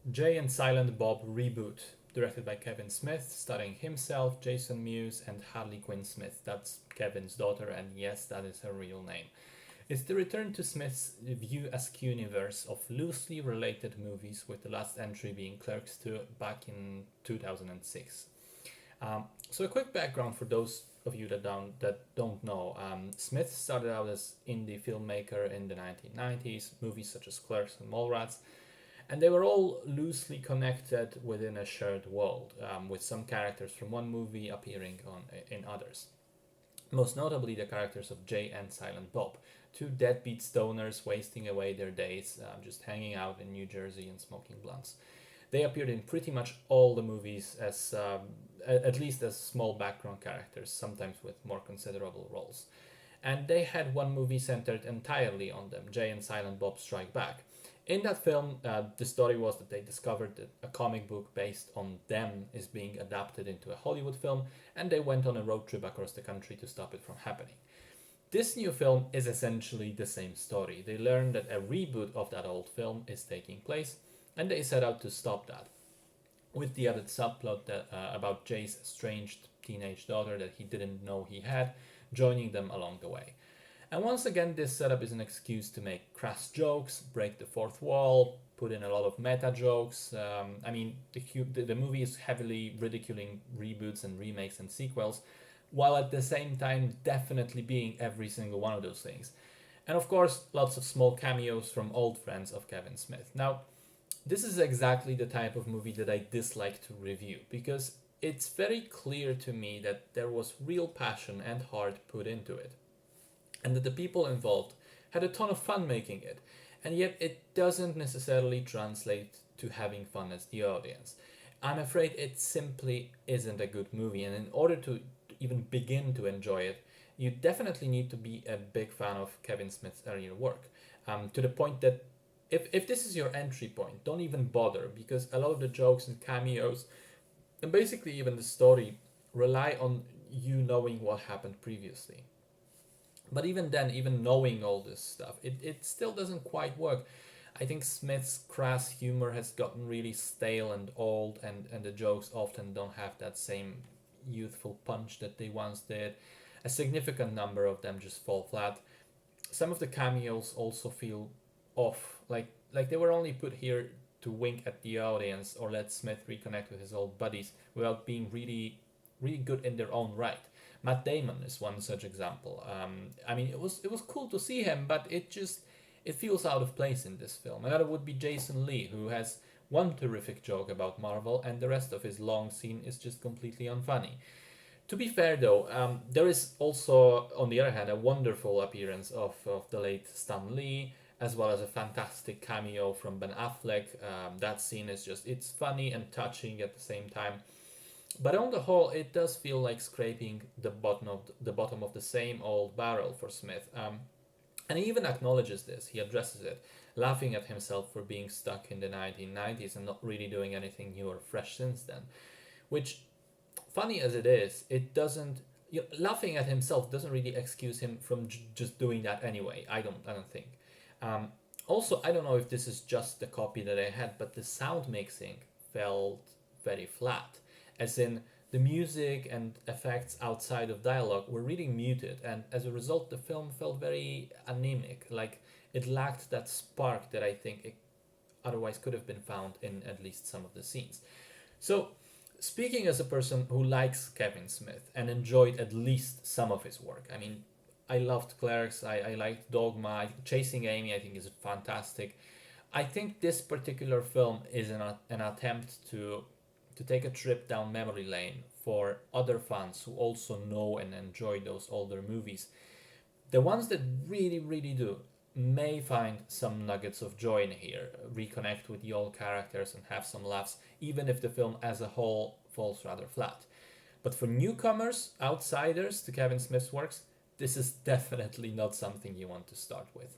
Jay and Silent Bob Reboot, directed by Kevin Smith, starring himself, Jason Mewes, and Harley Quinn Smith. That's Kevin's daughter, and yes, that is her real name. It's the return to Smith's View Askew universe of loosely related movies, with the last entry being Clerks 2 back in 2006. So a quick background for those of you that don't know. Smith started out as indie filmmaker in the 1990s, movies such as Clerks and Mallrats, and they were all loosely connected within a shared world, with some characters from one movie appearing in others. Most notably, the characters of Jay and Silent Bob, two deadbeat stoners wasting away their days just hanging out in New Jersey and smoking blunts. They appeared in pretty much all the movies as at least as small background characters, sometimes with more considerable roles. And they had one movie centered entirely on them, Jay and Silent Bob Strike Back. In that film, the story was that they discovered that a comic book based on them is being adapted into a Hollywood film, and they went on a road trip across the country to stop it from happening. This new film is essentially the same story. They learn that a reboot of that old film is taking place, and they set out to stop that, with the added subplot about Jay's estranged teenage daughter that he didn't know he had, joining them along the way. And once again, this setup is an excuse to make crass jokes, break the fourth wall, put in a lot of meta jokes. The movie is heavily ridiculing reboots and remakes and sequels, while at the same time definitely being every single one of those things. And of course, lots of small cameos from old friends of Kevin Smith. Now, this is exactly the type of movie that I dislike to review, because it's very clear to me that there was real passion and heart put into it, and that the people involved had a ton of fun making it, and yet it doesn't necessarily translate to having fun as the audience. I'm afraid it simply isn't a good movie, and in order to even begin to enjoy it, you definitely need to be a big fan of Kevin Smith's earlier work, to the point that if this is your entry point, don't even bother, because a lot of the jokes and cameos, and basically even the story, rely on you knowing what happened previously. But even then, even knowing all this stuff, it still doesn't quite work. I think Smith's crass humor has gotten really stale and old, and the jokes often don't have that same youthful punch that they once did. A significant number of them just fall flat. Some of the cameos also feel off, like they were only put here to wink at the audience or let Smith reconnect with his old buddies without being really good in their own right. Matt Damon is one such example. It was cool to see him, but it feels out of place in this film. Another would be Jason Lee, who has one terrific joke about Marvel, and the rest of his long scene is just completely unfunny. To be fair, though, there is also, on the other hand, a wonderful appearance of the late Stan Lee, as well as a fantastic cameo from Ben Affleck. That scene is it's funny and touching at the same time. But on the whole, it does feel like scraping the bottom of the same old barrel for Smith. And he even acknowledges this. He addresses it, laughing at himself for being stuck in the 1990s and not really doing anything new or fresh since then. Which, funny as it is, it doesn't. Laughing at himself doesn't really excuse him from just doing that anyway. I don't think. Um, Also, I don't know if this is just the copy that I had, but the sound mixing felt very flat, as in the music and effects outside of dialogue were really muted, and as a result, the film felt very anemic, like it lacked that spark that I think it otherwise could have been found in at least some of the scenes. So, speaking as a person who likes Kevin Smith and enjoyed at least some of his work, I mean, I loved Clerks, I liked Dogma, Chasing Amy, I think is fantastic. I think this particular film is an attempt to take a trip down memory lane for other fans who also know and enjoy those older movies. The ones that really, really do may find some nuggets of joy in here, reconnect with the old characters and have some laughs, even if the film as a whole falls rather flat. But for newcomers, outsiders to Kevin Smith's works, this is definitely not something you want to start with.